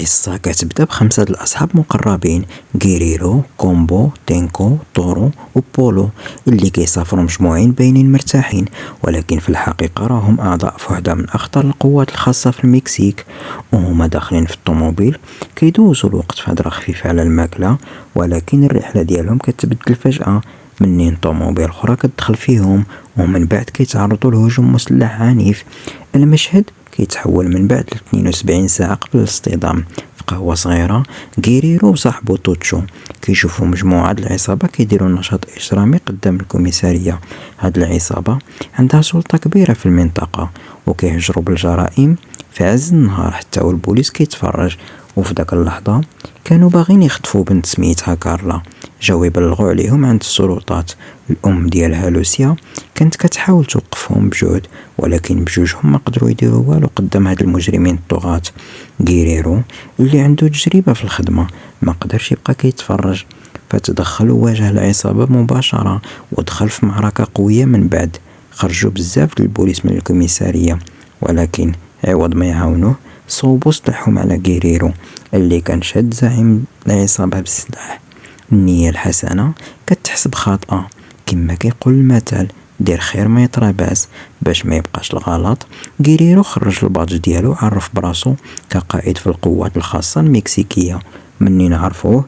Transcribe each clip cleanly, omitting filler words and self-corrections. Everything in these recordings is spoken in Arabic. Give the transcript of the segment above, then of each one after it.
القصة كتبدا بخمسة د الأصحاب مقربين: غيريرو، كومبو، تينكو، طورو وبولو، اللي كيسافروا مجموعين باينين مرتاحين، ولكن في الحقيقة راهم أعضاء في وحدة من أخطر القوات الخاصة في المكسيك. وهما داخلين في الطوموبيل كيدوزوا الوقت في هدرة خفيفة على الماكلة، ولكن الرحلة ديالهم كتبدل فجأة منين طوموبيل أخرى كتدخل فيهم، ومن بعد كيتعرضوا لهجوم مسلح عنيف. المشهد كيتحول من بعد 72 ساعة قبل الاصطدام. في قهوة صغيرة، غيريرو وصاحبو توتشو كيشوفوا مجموعة د العصابة كيديروا نشاط إجرامي قدام الكوميسارية. هاد العصابة عندها سلطة كبيرة في المنطقة وكيهجروا بالجرائم في عز النهار حتى والبوليس كيتفرج. وفي داك اللحظة كانوا باغين يخطفوا بنت سميتها كارلا، جاو يبلغوا عليهم عند السلطات. الأم ديالها لوسيا كانت كتحاول توقفهم بجهد، ولكن بجوجهم ما قدروا يديروا والو قدام هاد المجرمين الطغاة. غيريرو اللي عنده تجربة في الخدمة ما قدرش يبقى كيتفرج، فتدخل وواجه العصابة مباشرة ودخل في معركة قوية. من بعد خرجوا بزاف د البوليس من الكوميسارية، ولكن عوض ما يعاونوه صوبوا سلاحهم على غيريرو اللي كان شاد زعيم العصابة بالسلاح. النية الحسنة كتحسب خاطئة، كما كيقول المثل: دير خير ما يطرى باس. باش ما يبقاش الغلط، غيريرو خرج الباج ديالو، عرف براسو كقائد في القوات الخاصة المكسيكية. منين عرفوه،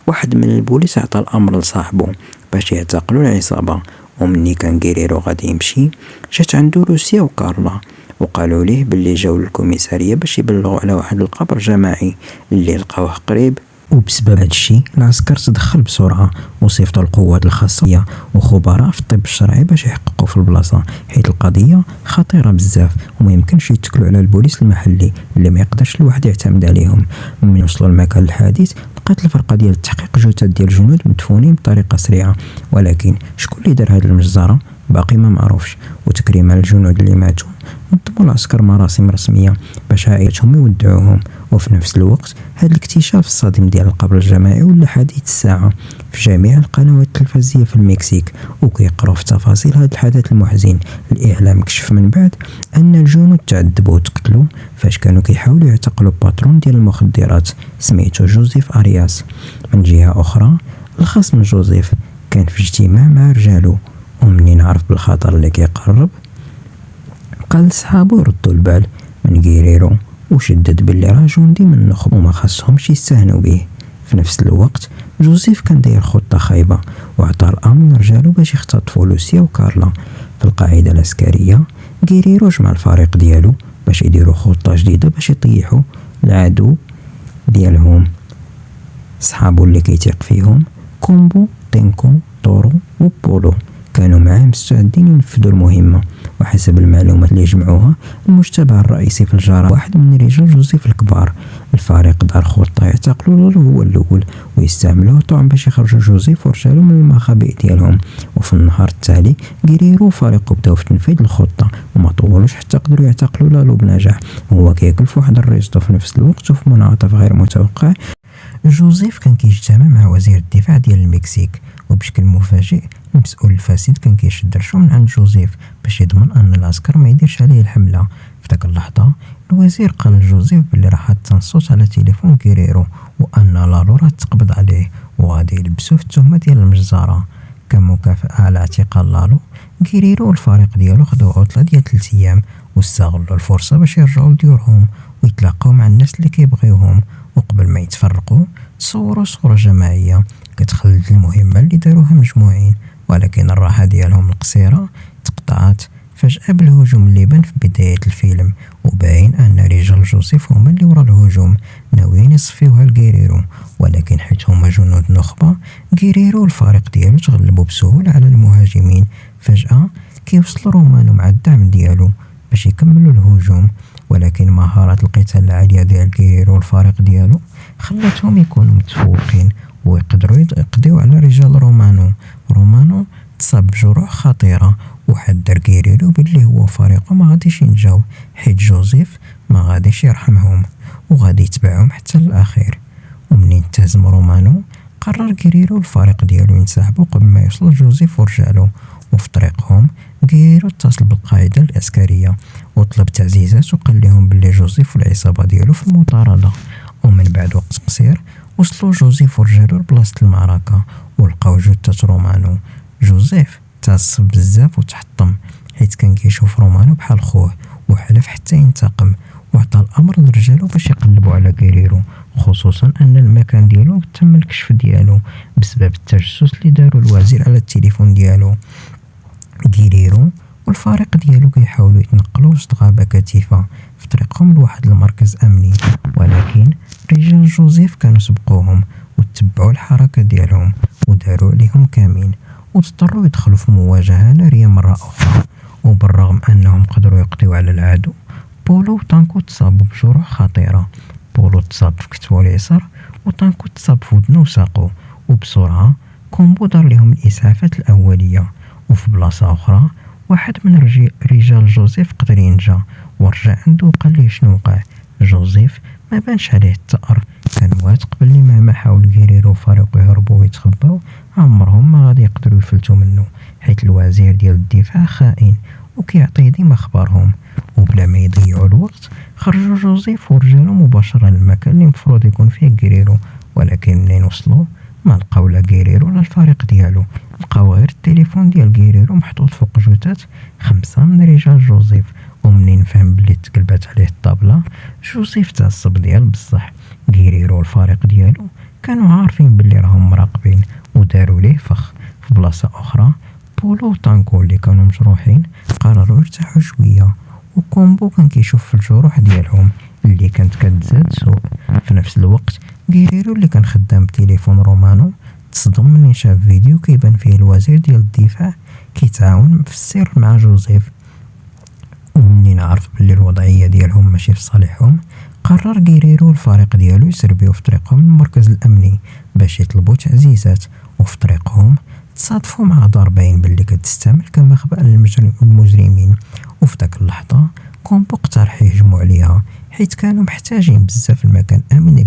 واحد من البوليس عطى الامر لصاحبه باش يعتقلوا العصابة. ومني كان غيريرو غادي يمشي، جات عنده لوسيا وكارلا وقالوا ليه باللي جاو للكوميسارية باش يبلغوا على واحد القبر جماعي اللي لقاوه قريب. وبسبب هادشي العسكر تدخل بسرعة وصيفطوا القوات الخاصة وخبراء في الطب الشرعي باش يحققوا في البلاصة، حيث القضية خطيرة بزاف وما يمكنش يتكلوا على البوليس المحلي اللي ما يقدرش الواحد يعتمد عليهم. من وصلوا لمكان الحادث لقات الفرقة ديال التحقيق جثث ديال الجنود مدفونين بطريقة سريعة، ولكن شكون اللي دار هاد المجزرة باقي ما معروفش. وتكريما للجنود اللي ماتوا نظموا العسكر مراسم رسمية باش عائلتهم يودعوهم. وفي نفس الوقت هذا الاكتشاف الصادم ديال القبر الجماعي ولا حديث الساعة في جميع القنوات التلفزيونية في المكسيك، وكيقروا في تفاصيل هذا الحدث المحزن. الإعلام كشف من بعد أن الجنود تعذبوا وتقتلوا فاش كانوا كيحاولوا يعتقلوا باترون ديال المخدرات سميتو جوزيف أرياس. من جهة أخرى، الخصم جوزيف كان في اجتماع مع رجالو، ومنين عرف بالخطر اللي كيقرب قال لصحابو يردوا البال من غيريرو، وشدد باللي راه جندي من النخب وما خاصهمش يستهنوا به. في نفس الوقت جوزيف كان داير خطة خايبة وعطى الأمر لرجالو باش يختطفوا لوسيا وكارلا. في القاعدة العسكرية غيريرو جمع الفريق ديالو باش يديروا خطة جديدة باش يطيحوا العدو ديالهم. صحابو اللي كيتيق فيهم كومبو، تينكو، طورو وبولو كانوا معاه مستعدين ينفذوا المهمة. وحسب المعلومات اللي جمعوها، المشتبه الرئيسي في الجرائم واحد من رجال جوزيف الكبار. الفريق دار خطة يعتقلوا له هو الأول ويستعملوه طعم باش يخرجوا جوزيف ورجالو من المخابئ ديالهم. وفي النهار التالي غيريرو وفريقه بداو في تنفيذ الخطة، وما طولوش حتى قدروا يعتقلوا لالو بنجاح وهو كياكل في واحد الريزو. في نفس الوقت وفي منعطف غير متوقع، جوزيف كان كيجتمع مع وزير الدفاع ديال المكسيك، وبشكل مفاجئ المسؤول الفاسد كان كيشد رشوه من عند جوزيف باش يضمن ان العسكر ما يديرش عليه الحملة. في داك اللحظة الوزير قال لجوزيف بلي راه حط تنصوت على تليفون غيريرو وان لالو راه تقبض عليه وغادي يلبسوه التهمة ديال المجزرة. كمكافأة على اعتقال لالو، غيريرو والفريق ديالو خداو عطلة ديال 3 أيام واستغلوا الفرصة باش يرجعوا لديورهم ويتلاقاو مع الناس اللي كيبغيوهم. وقبل ما يتفرقوا تصوروا صورة جماعية كتخلد المهمة اللي داروها مجموعين، ولكن الراحة ديالهم القصيرة تقطعت فجأة بالهجوم اللي بان في بداية الفيلم. وباين أن رجال جوزيف هما اللي ورا الهجوم ناويين يصفيوها لغيريرو، ولكن حيت هما جنود نخبة غيريرو والفريق ديالو تغلبوا بسهولة على المهاجمين. فجأة كيوصل رومانو مع الدعم ديالو باش يكملوا الهجوم، ولكن مهارات القتال العالية ديال غيريرو والفريق ديالو خلاتهم يكونوا متفوقين ويقدروا يقضيو على رجال رومانو تصاب بجروح خطيرة، وحذر غيريرو باللي هو فريقه ما غاديش ينجاو حيت جوزيف ما غاديش يرحمهم وغادي يتبعهم حتى للأخير. ومنين تهزم رومانو قرر غيريرو الفريق ديالو ينسحبوا قبل ما يوصل جوزيف ورجالو. وفي طريقهم غيريرو اتصل بالقاعدة العسكرية وطلب تعزيزات وقال لهم باللي جوزيف والعصابة ديالو في المطاردة. ومن بعد بعد وقت قصير وصلوا جوزيف ورجالو لبلاصة المعركة ولقاو جثة رومانو. جوزيف تعصب بزاف وتحطم حيت كان كيشوف رومانو بحال خوه وحلف حتى ينتقم، وعطى الامر لرجالو باش يقلبوا على غيريرو، خصوصا ان المكان ديالو تم الكشف ديالو بسبب التجسس اللي دارو الوزير على التليفون ديالو. غيريرو والفريق ديالو كيحاولوا يتنقلوا وسط غابة كثيفة في طريقهم لواحد المركز امني، ولكن رجال جوزيف كانوا سبقوهم وتبعوا الحركة ديالهم وداروا عليهم كمين، واضطروا يدخلوا في مواجهة نارية مرة أخرى. وبالرغم أنهم قدروا يقضيوا على العدو، بولو وتانكو تصابوا بجروح خطيرة. بولو تصاب في كتفه اليسار وتانكو تصاب في ودنه وساقه، وبسرعة كومبو دار لهم الإسعافات الأولية. وفي بلاصة أخرى واحد من رجال جوزيف قدر ينجا ورجع عنده وقال ليه شنو وقع. جوزيف ما بانش عليه التأر، كان واثق بلي مهما حاول غيريرو وفريقو يهربوا ويتخباو عمرهم ما غادي يقدروا يفلتوا منه، حيت الوزير ديال الدفاع خائن وكيعطيه ديما خبارهم. وبلا ما يضيعوا الوقت خرجوا جوزيف ورجالو مباشرة للمكان اللي مفروض يكون فيه غيريرو، ولكن منين وصلوا ما لقاو لا غيريرو ولا الفريق ديالو، لقاو غير التليفون ديال غيريرو محطوط فوق جثث 5 من رجال جوزيف. ومنين فهم بلي تقلبات عليه الطابلة جوزيف تعصب ديال بصح. غيريرو والفريق ديالو كانوا عارفين بلي راهم مراقبين وداروا ليه فخ. في بلاصة أخرى بولو وتانكو اللي كانوا مجروحين قرروا يرتاحوا شوية، وكومبو كان كيشوف في الجروح ديالهم اللي كانت كتزاد سوء. في نفس الوقت غيريرو اللي كان خدام بتليفون رومانو تصدم من شاف فيديو كيبان فيه الوزير ديال الدفاع كيتعاون في السر مع جوزيف. ومنين عرف بلي الوضعية ديالهم ماشي في صالحهم قرر غيريرو والفريق ديالو يسربيو في طريقهم للمركز الأمني باش يطلبوا تعزيزات. وفي طريقهم تصادفوا مع دار باين بلي كتستعمل كمخبأ للمجرمين، وفي داك اللحظة كومبو اقترح يهجموا عليها حيت كانوا محتاجين بزاف المكان آمن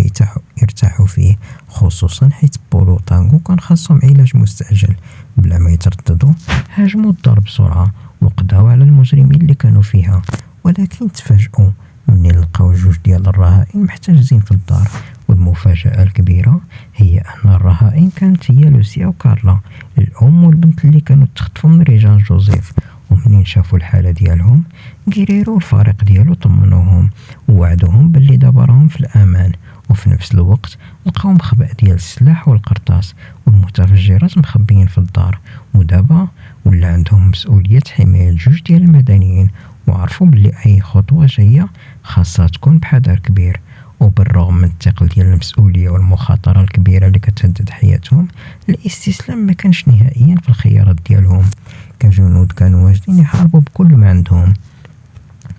يرتاحوا فيه، خصوصا حيت بولو تانغو كان خاصهم علاج مستعجل. بلا ما يترددوا هاجموا الدار بسرعة وقضاو على المجرمين اللي كانوا فيها، ولكن تفاجئوا منين لقاو جوج ديال الرهائن محتجزين في الدار. والمفاجأة الكبيرة هي أن الرهائن كانت هي لوسيا وكارلا، الأم والبنت اللي كانوا تخطفوا من رجال جوزيف. ومنين شافوا الحالة ديالهم غيريرو والفريق ديالو طمنوهم ووعدوهم باللي دابا راهم في الأمان. وفي نفس الوقت لقاو مخبأ ديال السلاح والقرطاس والمتفجرات مخبيين في الدار، ودابا ولا عندهم مسؤولية حماية جوج ديال المدنيين، وعرفوا بلي أي خطوة جاية خاصها تكون بحذر كبير. وبالرغم من الثقل ديال المسؤولية والمخاطرة الكبيرة اللي كتهدد حياتهم، الاستسلام ما كانش نهائيا في الخيارات ديالهم. كجنود كانوا واجدين يحاربوا بكل ما عندهم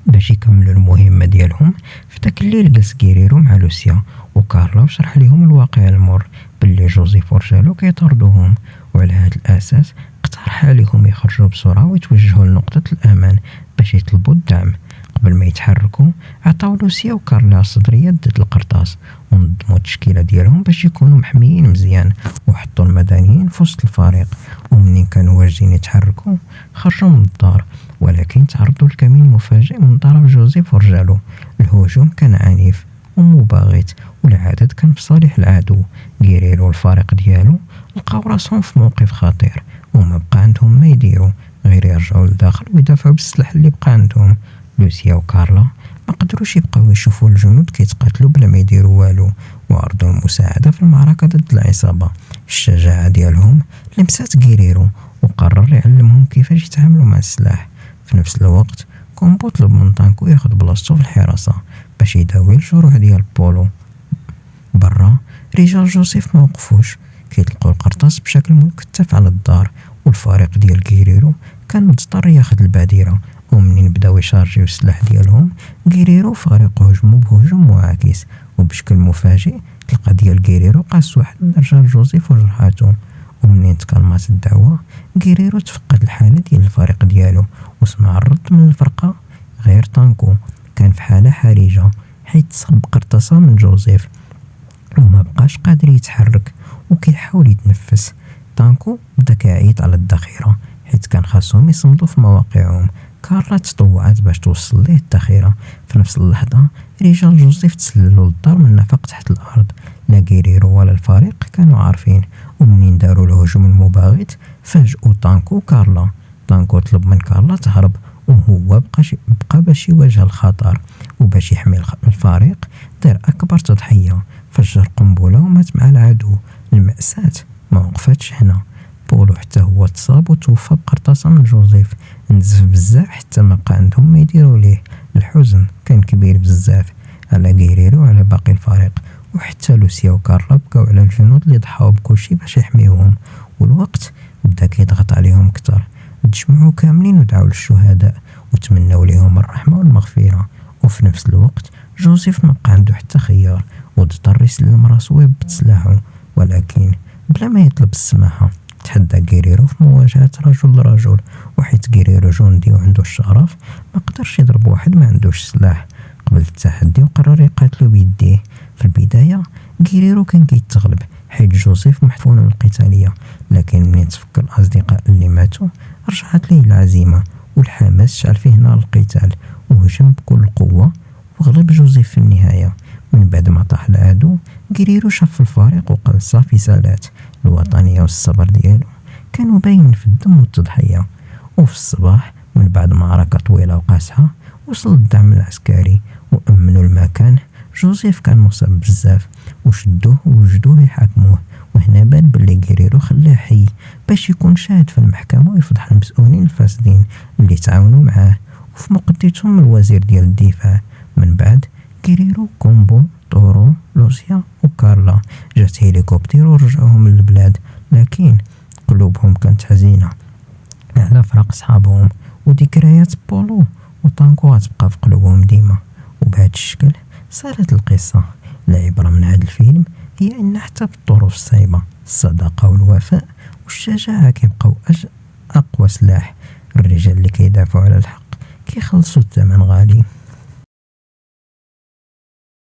باش يكملوا المهمة ديالهم. في داك الليل جلس غيريرو مع لوسيا وكارلا وشرح لهم الواقع المر باللي جوزيف ورجالو كيطاردوهم، وعلى هذا الأساس اقترح عليهم يخرجوا بسرعة ويتوجهوا لنقطة الأمان باش يطلبوا الدعم. قبل ما يتحركوا عطاو لوسيا وكارلا صدرية ضد القرطاس ونظموا التشكيلة ديالهم باش يكونوا محميين مزيان، وحطوا المدنيين في وسط الفريق. ومنين كانوا واجدين يتحركوا خرجوا من الدار، ولكن تعرضوا لكمين مفاجئ من طرف جوزيف ورجالو. الهجوم كان عنيف ومباغت والعدد كان في صالح العدو. غيريرو والفريق ديالو لقاو راسهم في موقف خطير وما بقى عندهم ما يديروا غير يرجعوا لداخل ويدافعوا بالسلاح اللي بقى عندهم. لوسيا وكارلا ما قدروش يبقاو يشوفوا الجنود كيتقاتلوا بلا ما يديروا والو، وعرضوا المساعدة في المعركة ضد العصابة. الشجاعة ديالهم لمسات غيريرو وقرر يعلمهم كيفاش يتعاملوا مع السلاح. في نفس الوقت كومبو طلب من طانكو ياخد بلاصتو في الحراسة باش يداوي الجروح ديال بولو. برا رجال جوزيف ما وقفوش، كيطلقوا القرطاس بشكل مكثف على الدار، والفريق ديال غيريرو كان مضطر ياخد البادرة. ومنين بداو يشارجيو السلاح ديالهم غيريرو فريقو هجموا بهجوم معاكس، وبشكل مفاجئ تلقى ديال غيريرو قاس واحد من رجال جوزيف وجرحاتو. ومنين تكلمات الدعوة غيريرو تفقد الحالة ديال الفريق ديالو وسمع الرد من الفرقة. غير طانكو كان في حالة حرجة حيت تصب قرطاسة من جوزيف وما بقاش قادر يتحرك وكيحاول يتنفس. طانكو بدا كيعيط على الذخيرة حيت كان خاصهم يصمدوا في مواقعهم. كارلا تطوعات باش توصل ليه الذخيرة. في نفس اللحظة رجال جوزيف تسللوا للدار من نفق تحت الأرض غيريرو ولا الفريق كانوا عارفين، ومنين داروا الهجوم المباغت فاجئوا طانكو كارلا. طانكو طلب من كارلا تهرب، وهو بقى باش يواجه الخطر، وباش يحمي الفريق دار أكبر تضحية، فجر قنبلة ومات مع العدو. المأساة ما وقفتش هنا، بولو حتى هو تصاب وتوفى بقرطاسة من جوزيف. نزف بزاف حتى ما بقى عندهم ما يديروا ليه. الحزن كان كبير بزاف على غيريرو وعلى باقي الفريق، وحتى لوسيا وكارلا بكاو على الجنود اللي ضحاو بكلشي باش يحميوهم. والوقت بدا كيضغط عليهم كتر، تجمعوا كاملين ودعاو للشهداء وتمنوا ليهم الرحمة والمغفرة. وفي نفس الوقت جوزيف ما بقى عنده حتى خيار، واضطر يسلم راسو ويهبط سلاحو، ولكن بلا ما يطلب السماحة. تحدى غيريرو في مواجهة رجل لرجل، وحيت غيريرو جندي وعنده الشرف ما قدرش يضرب واحد ما عندوش سلاح. قبل التحدي وقرر يقاتلو بيديه. في البداية غيريرو كان كيتغلب حيت جوزيف محفون القتالية، لكن منين تفكر الأصدقاء اللي ماتوا رجعت ليه العزيمة والحماس، شعل فيه نار القتال وهجم بكل قوة وغلب جوزيف في النهاية. من بعد ما طاح العدو غيريرو شاف الفريق وقال صافي سالات. الوطنية والصبر ديالو كانوا باين في الدم والتضحية. وفي الصباح من بعد معركة طويلة وقاسحة وصل الدعم العسكري وأمنوا المكان. جوزيف كان مصاب بزاف وشدوه ووجدوه يحاكموه، وهنا بان بلي غيريرو خلاه حي باش يكون شاهد في المحكمة ويفضح المسؤولين الفاسدين اللي تعاونوا معاه، وفي مقدمتهم الوزير ديال الدفاع. من بعد غيريرو، كومبو، طورو، لوسيا وكارلا جات هيليكوبتر ورجعوهم للبلاد، لكن قلوبهم كانت حزينة على فراق صحابهم، وذكريات بولو وطانكو غتبقى في قلوبهم ديما. وبهذا الشكل صارت القصة. العبرة من هذا الفيلم هي أن حتى في الظروف الصعيبة الصداقة والوفاء والشجاعة كيبقاو أقوى سلاح. الرجال اللي كيدافعوا على الحق كيخلصوا الثمن غالي.